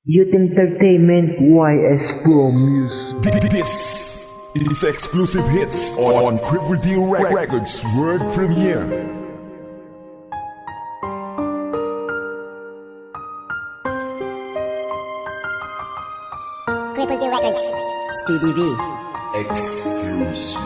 Youth Entertainment YS Pro Music. This is exclusive hits on Cripple D Records World Premiere. Cripple D Records. CDB. Exclusive.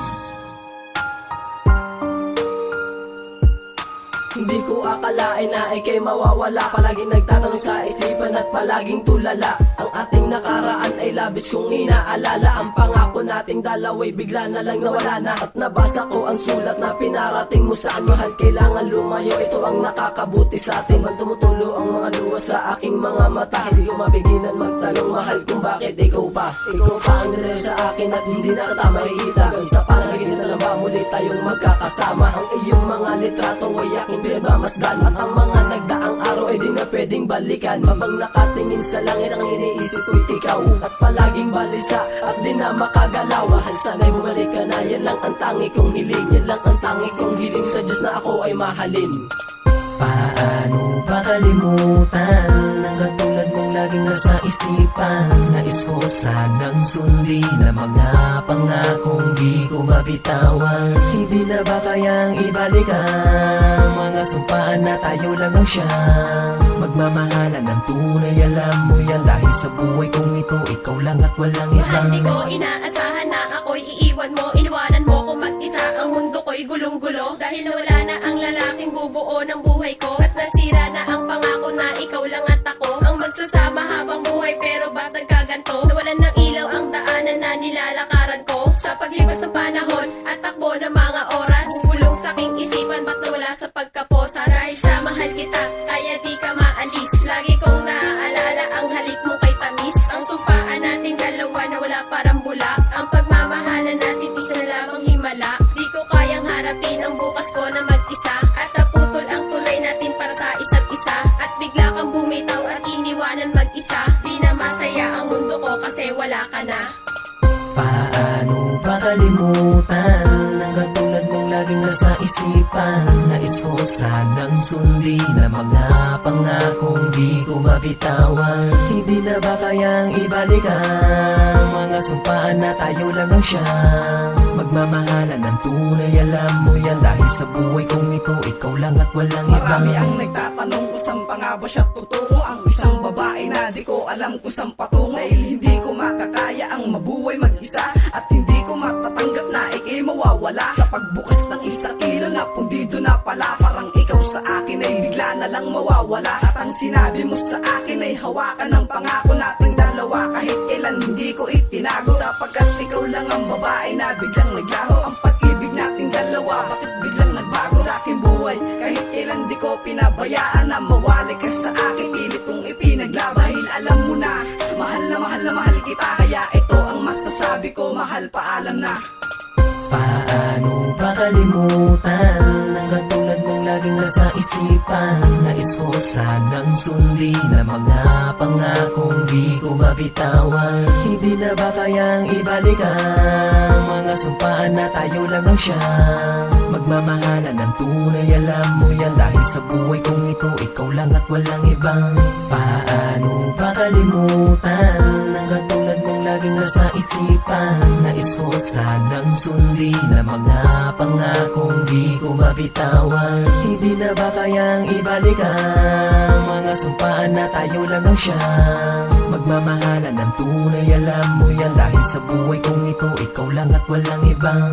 Hindi ko akalain na ikay mawawala. Palaging nagtatanong sa isipan at palaging tulala. Ang ating nakaraan ay labis kong inaalala. Ang pangako nating dalawa'y bigla na lang nawala na. At nabasa ko ang sulat na pinarating mo saan. Mahal, kailangan lumayo, ito ang nakakabuti sa atin. Man tumutulo ang mga luha sa aking mga mata. Hindi ko mapigilan magtanong, mahal, kung bakit ikaw pa. Ikaw pa ang nilayo sa akin at hindi na kita makikita. Sa panaginip na lang ba muli tayong magkakasama. Ang iyong mga litrato ay aking pinagmamasdan. At ang mga nagdaang araw ay di na pwedeng balikan. Mabang nakatingin sa langit ang iniisip ko'y ikaw. At palaging balisa at di na makagalaw. Mahal, sana'y bumalik ka na, yan lang ang tangi kong hiling. Yan lang ang tangi kong hiling sa Diyos na ako ay mahalin. Paano ba kalimutan ang katulad mong laging nasa isipan? Nais ko sanang sundin na mga pangakong di ko mabitawan. Hindi na ba kayang ibalik ang mga sumpaan na tayo lang ang siyang magmamahalan ng tunay? Alam mo yan, dahil sa buhay kong ito, ikaw lang at walang Mahal, ibang. di ko inaasahan na ako'y iiwan mo. Iniwanan mo kung mag-isa, ang mundo ko'y gulong-gulo. Dahil nawala na ang lalaking bubuo ng buhay ko. At nasira na ang pangako na ikaw lang at ako ang magsasama habang buhay. Pero ba't nagkaganto? Nawalan ng ilaw ang daanan na nilalakaran ko. Sa paglipas ng panahon at takbo ng mga oras, bulong sa aking isipan, ba't nawala sa pagkaposa? Dahil sa mahal kita, kaya di ka maalis. Lagi kong naaalala ang halik mo kay tamis. Ang sumpaan nating dalawa na wala parang bula. Ang pagmamahalan natin isa na lamang himala. Di ko kayang harapin ang bukas ko na mag-isa. At naputol ang tulay natin para sa isa't isa. At bigla kang bumitaw at iniwanan mag-isa. Di na masaya ang mundo ko kasi wala ka na. Paano ba kalimutan ang katulad mong laging nasa isipan? Nais ko sanang sundin na mga pangakong di ko mabitawan. Hindi na ba kayang ibalik ang mga sumpaan na tayo lang ang siyang magmamahalan ng tunay? Alam mo yan, dahil sa buhay kong ito, ikaw lang at walang ibang. Marami ang nagtatanong kung saan pa nga ba siya tutungo. Ang isang babae na di ko alam kung saan patungo. Dahil hindi ko makakaya ang mabuhay mag-isa. At hindi ko matatanggap na ikay mawawala. Sa pagbukas ng isang ilaw na pundido na pala. Parang ikaw sa akin ay bigla na lang mawawala. At ang sinabi mo sa akin ay hawakan ng pangako nating dalawa. Kahit kailan hindi ko itinago. Sapagkat ikaw lang ang babae na biglang naglaho. Ang pag-ibig nating dalawa, bakit biglang nagbago sa aking buhay? Kahit kailan di ko pinabayaan na mawali ka sa akin. Pilit kong ipinaglaban dahil alam mo na mahal na mahal na mahal kita. Kaya ito ang masasabi ko, mahal, paalam na. Paano ba kalimutan ang katulad mong laging nasa isipan? Nais ko sanang sundin na mga pangakong di ko mabitawan. Hindi na ba kayang ibalik ang mga sumpaan na tayo lang ang siyang magmamahalan ng tunay? Alam mo yan, dahil sa buhay kong ito, ikaw lang at walang ibang. Paano ba kalimutan ang katulad mong laging nasa isipan? Nais ko sanang sundin na mga pangakong di ko mabitawan. Hindi na ba kayang ibalik ang mga sumpaan na tayo lang ang siyang magmamahalan ng tunay? Alam mo yan, dahil sa buhay kong ito, ikaw lang at walang ibang.